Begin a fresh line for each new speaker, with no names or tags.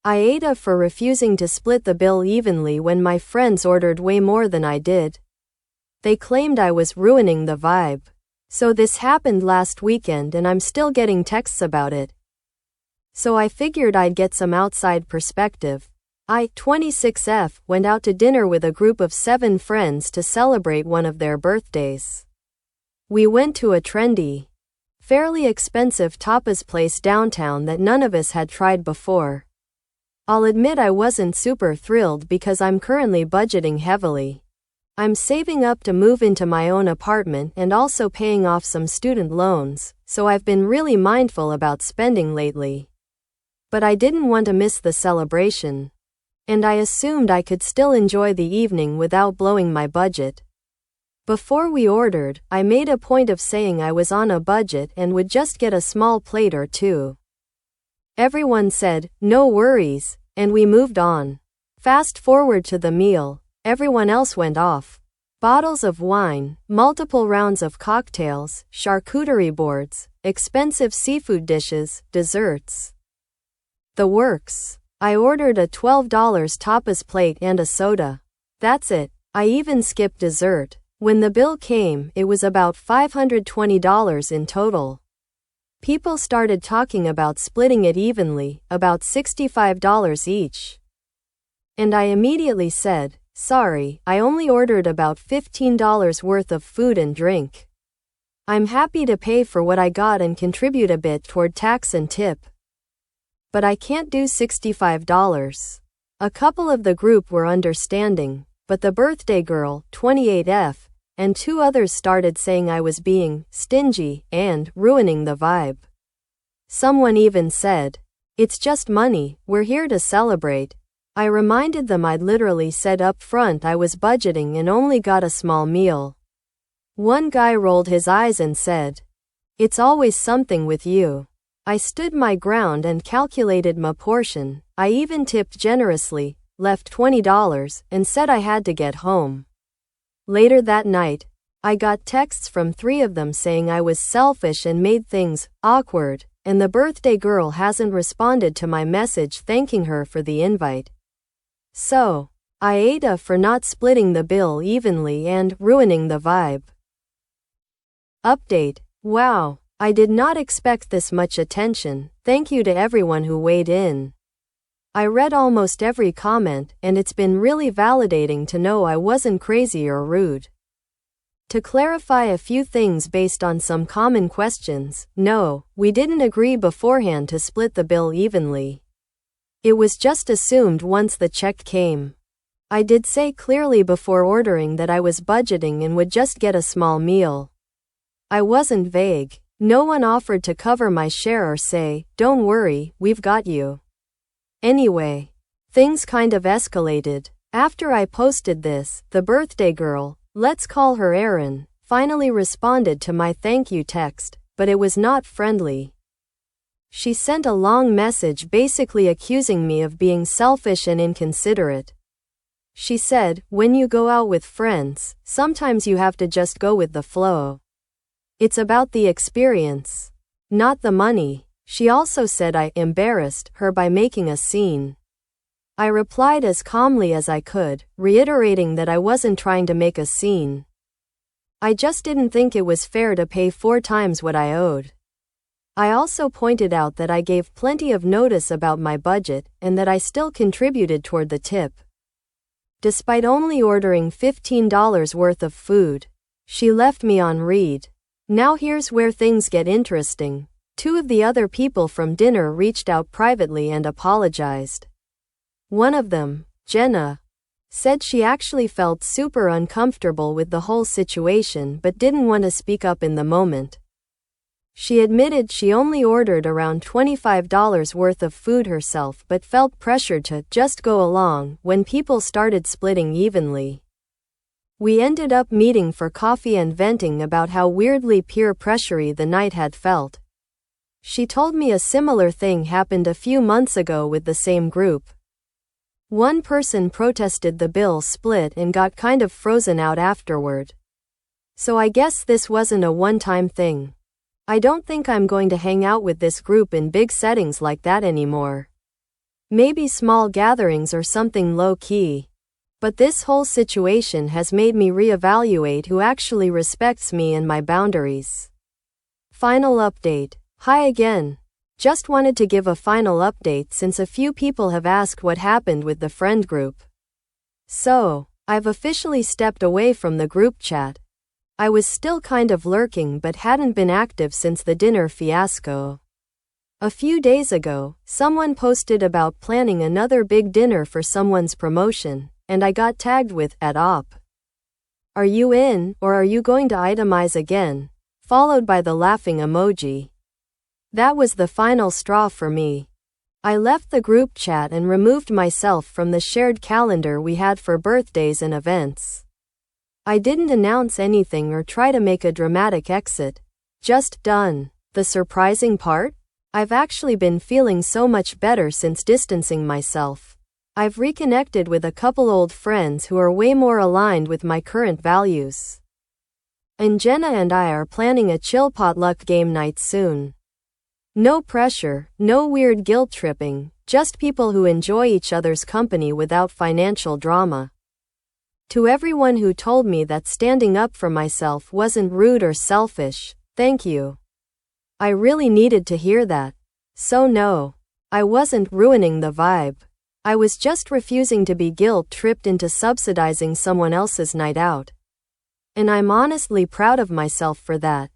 AITA for refusing to split the bill evenly when my friends ordered way more than I did. They claimed I was ruining the vibe. So this happened last weekend and I'm still getting texts about it. So I figured I'd get some outside perspective. I, 26F, went out to dinner with a group of 7 friends to celebrate one of their birthdays. We went to a trendy, fairly expensive tapas place downtown that none of us had tried before. I'll admit I wasn't super thrilled because I'm currently budgeting heavily. I'm saving up to move into my own apartment and also paying off some student loans, so I've been really mindful about spending lately. But I didn't want to miss the celebration. And I assumed I could still enjoy the evening without blowing my budget. Before we ordered, I made a point of saying I was on a budget and would just get a small plate or 2. Everyone said, "No worries," and we moved on. Fast forward to the meal, everyone else went off. Bottles of wine, multiple rounds of cocktails, charcuterie boards, expensive seafood dishes, desserts. The works. I ordered a $12 tapas plate and a soda. That's it. I even skipped dessert. When the bill came, it was about $520 in total. People started talking about splitting it evenly, about $65 each. And I immediately said, "Sorry, I only ordered about $15 worth of food and drink. I'm happy to pay for what I got and contribute a bit toward tax and tip. But I can't do $65. A couple of the group were understanding, but the birthday girl, 28F, and 2 others started saying I was being stingy and ruining the vibe. Someone even said, "It's just money, we're here to celebrate." I reminded them I'd literally said up front I was budgeting and only got a small meal. One guy rolled his eyes and said, "It's always something with you." I stood my ground and calculated my portion. I even tipped generously, left $20, and said I had to get home. Later that night, I got texts from 3 of them saying I was selfish and made things awkward, and the birthday girl hasn't responded to my message thanking her for the invite. So, AITA for not splitting the bill evenly and ruining the vibe. Update. Wow, I did not expect this much attention. Thank you to everyone who weighed in. I read almost every comment, and it's been really validating to know I wasn't crazy or rude. To clarify a few things based on some common questions, no, we didn't agree beforehand to split the bill evenly. It was just assumed once the check came. I did say clearly before ordering that I was budgeting and would just get a small meal. I wasn't vague. No one offered to cover my share or say, "Don't worry, we've got you." Anyway, things kind of escalated. After I posted this, the birthday girl, let's call her Erin, finally responded to my thank you text, but it was not friendly. She sent a long message basically accusing me of being selfish and inconsiderate. She said, "When you go out with friends, sometimes you have to just go with the flow. It's about the experience, not the money." She also said I embarrassed her by making a scene. I replied as calmly as I could, reiterating that I wasn't trying to make a scene. I just didn't think it was fair to pay 4 times what I owed. I also pointed out that I gave plenty of notice about my budget and that I still contributed toward the tip. Despite only ordering $15 worth of food, she left me on read. Now here's where things get interesting. 2 of the other people from dinner reached out privately and apologized. One of them, Jenna, said she actually felt super uncomfortable with the whole situation but didn't want to speak up in the moment. She admitted she only ordered around $25 worth of food herself but felt pressured to just go along when people started splitting evenly. We ended up meeting for coffee and venting about how weirdly peer pressury the night had felt. She told me a similar thing happened a few months ago with the same group. One person protested the bill split and got kind of frozen out afterward. So I guess this wasn't a one-time thing. I don't think I'm going to hang out with this group in big settings like that anymore. Maybe small gatherings or something low-key. But this whole situation has made me reevaluate who actually respects me and my boundaries. Final update. Hi again. Just wanted to give a final update since a few people have asked what happened with the friend group. So, I've officially stepped away from the group chat. I was still kind of lurking but hadn't been active since the dinner fiasco. A few days ago, someone posted about planning another big dinner for someone's promotion, and I got tagged with @op. Are you in, or are you going to itemize again? Followed by the laughing emoji. That was the final straw for me. I left the group chat and removed myself from the shared calendar we had for birthdays and events. I didn't announce anything or try to make a dramatic exit. Just done. The surprising part? I've actually been feeling so much better since distancing myself. I've reconnected with a couple old friends who are way more aligned with my current values. And Jenna and I are planning a chill potluck game night soon. No pressure, no weird guilt tripping, just people who enjoy each other's company without financial drama. To everyone who told me that standing up for myself wasn't rude or selfish, thank you. I really needed to hear that. So no, I wasn't ruining the vibe. I was just refusing to be guilt-tripped into subsidizing someone else's night out. And I'm honestly proud of myself for that.